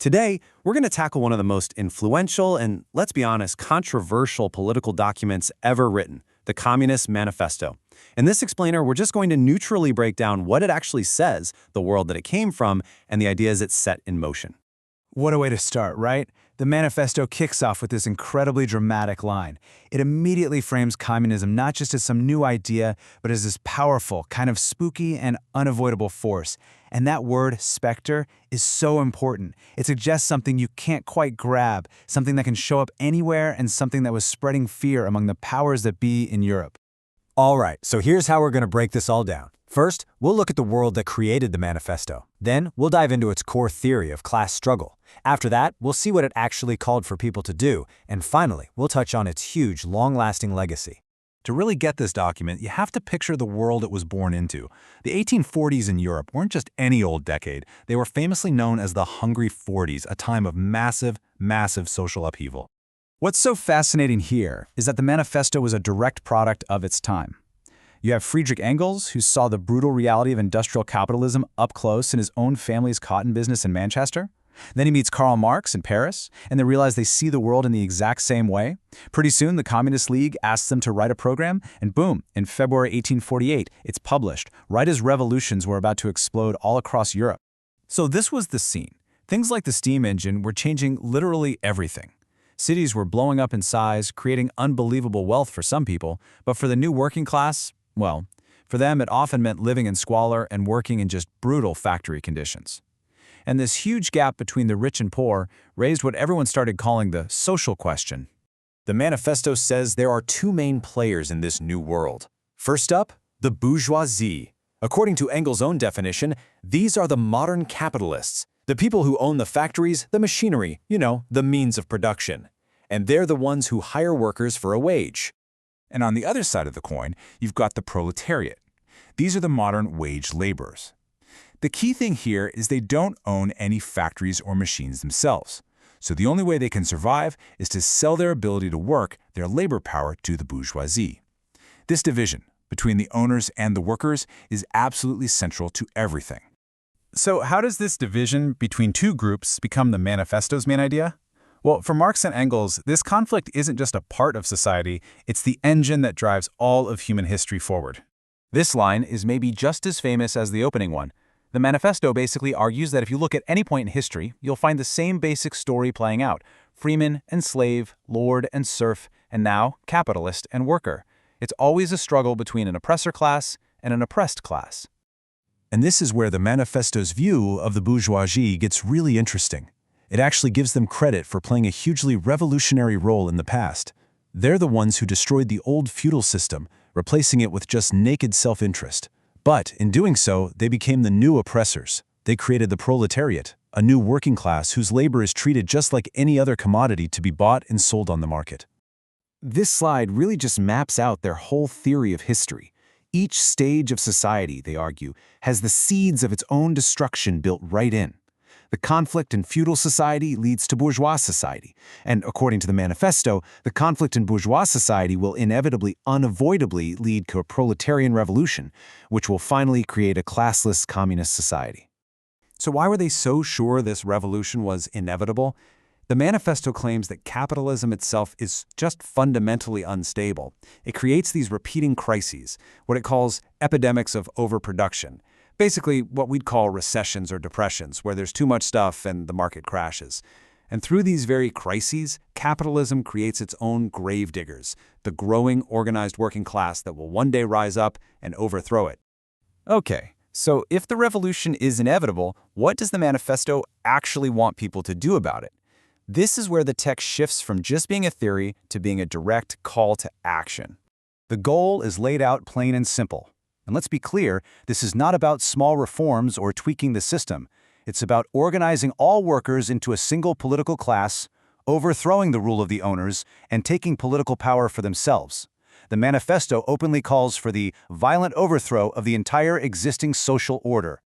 Today, we're going to tackle one of the most influential and, let's be honest, controversial political documents ever written, the Communist Manifesto. In this explainer, we're just going to neutrally break down what it actually says, the world that it came from, and the ideas it set in motion. What a way to start, right? The manifesto kicks off with this incredibly dramatic line. It immediately frames communism not just as some new idea, but as this powerful, kind of spooky and unavoidable force. And that word, specter, is so important. It suggests something you can't quite grab, something that can show up anywhere, and something that was spreading fear among the powers that be in Europe. All right, so here's how we're going to break this all down. First, we'll look at the world that created the manifesto. Then, we'll dive into its core theory of class struggle. After that, we'll see what it actually called for people to do. And finally, we'll touch on its huge, long-lasting legacy. To really get this document, you have to picture the world it was born into. The 1840s in Europe weren't just any old decade. They were famously known as the Hungry 40s, a time of massive social upheaval. What's so fascinating here is that the manifesto was a direct product of its time. You have Friedrich Engels, who saw the brutal reality of industrial capitalism up close in his own family's cotton business in Manchester. Then he meets Karl Marx in Paris, and they realize they see the world in the exact same way. Pretty soon, the Communist League asks them to write a program, and boom, in February 1848, it's published, right as revolutions were about to explode all across Europe. So this was the scene. Things like the steam engine were changing literally everything. Cities were blowing up in size, creating unbelievable wealth for some people, but for the new working class, well, for them it often meant living in squalor and working in just brutal factory conditions. And this huge gap between the rich and poor raised what everyone started calling the social question. The manifesto says there are two main players in this new world. First up, the bourgeoisie. According to Engels' own definition, these are the modern capitalists, the people who own the factories, the machinery, the means of production. And they're the ones who hire workers for a wage. And on the other side of the coin, you've got the proletariat. These are the modern wage laborers. The key thing here is they don't own any factories or machines themselves. So the only way they can survive is to sell their ability to work, their labor power, to the bourgeoisie. This division between the owners and the workers is absolutely central to everything. So how does this division between two groups become the manifesto's main idea? Well, for Marx and Engels, this conflict isn't just a part of society, it's the engine that drives all of human history forward. This line is maybe just as famous as the opening one. The manifesto basically argues that if you look at any point in history, you'll find the same basic story playing out: freeman and slave, lord and serf, and now capitalist and worker. It's always a struggle between an oppressor class and an oppressed class. And this is where the manifesto's view of the bourgeoisie gets really interesting. It actually gives them credit for playing a hugely revolutionary role in the past. They're the ones who destroyed the old feudal system, replacing it with just naked self-interest. But in doing so, they became the new oppressors. They created the proletariat, a new working class whose labor is treated just like any other commodity to be bought and sold on the market. This slide really just maps out their whole theory of history. Each stage of society, they argue, has the seeds of its own destruction built right in. The conflict in feudal society leads to bourgeois society, and according to the manifesto, the conflict in bourgeois society will inevitably, unavoidably lead to a proletarian revolution, which will finally create a classless communist society. So why were they so sure this revolution was inevitable? The manifesto claims that capitalism itself is just fundamentally unstable. It creates these repeating crises, what it calls epidemics of overproduction. Basically, what we'd call recessions or depressions, where there's too much stuff and the market crashes. And through these very crises, capitalism creates its own gravediggers, the growing, organized working class that will one day rise up and overthrow it. Okay, so if the revolution is inevitable, what does the manifesto actually want people to do about it? This is where the text shifts from just being a theory to being a direct call to action. The goal is laid out plain and simple. And let's be clear, this is not about small reforms or tweaking the system. It's about organizing all workers into a single political class, overthrowing the rule of the owners, and taking political power for themselves. The manifesto openly calls for the violent overthrow of the entire existing social order.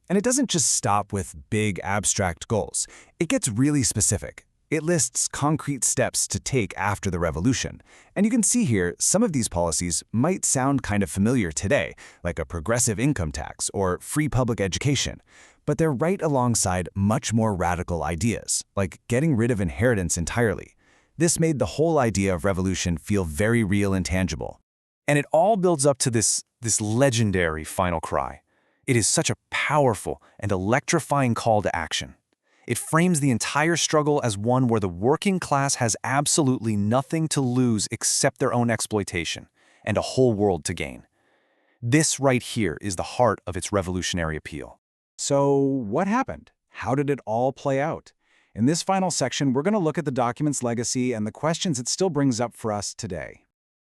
And it doesn't just stop with big abstract goals. It gets really specific. It lists concrete steps to take after the revolution. And you can see here, some of these policies might sound kind of familiar today, like a progressive income tax or free public education. But they're right alongside much more radical ideas, like getting rid of inheritance entirely. This made the whole idea of revolution feel very real and tangible. And it all builds up to this legendary final cry. It is such a powerful and electrifying call to action. It frames the entire struggle as one where the working class has absolutely nothing to lose except their own exploitation, and a whole world to gain. This right here is the heart of its revolutionary appeal. So, what happened? How did it all play out? In this final section, we're going to look at the document's legacy and the questions it still brings up for us today.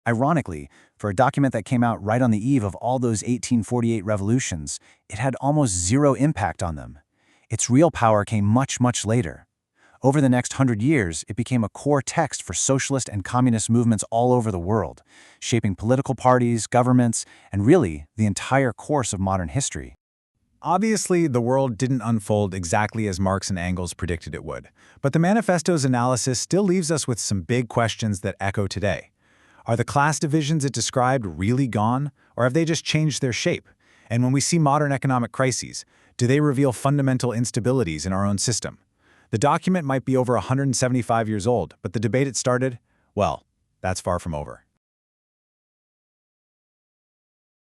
Ironically, for a document that came out right on the eve of all those 1848 revolutions, it had almost zero impact on them. Its real power came much, much later. Over the next 100 years, it became a core text for socialist and communist movements all over the world, shaping political parties, governments, and really, the entire course of modern history. Obviously, the world didn't unfold exactly as Marx and Engels predicted it would, but the Manifesto's analysis still leaves us with some big questions that echo today. Are the class divisions it described really gone, or have they just changed their shape? And when we see modern economic crises, do they reveal fundamental instabilities in our own system? The document might be over 175 years old, but the debate it started, well, that's far from over.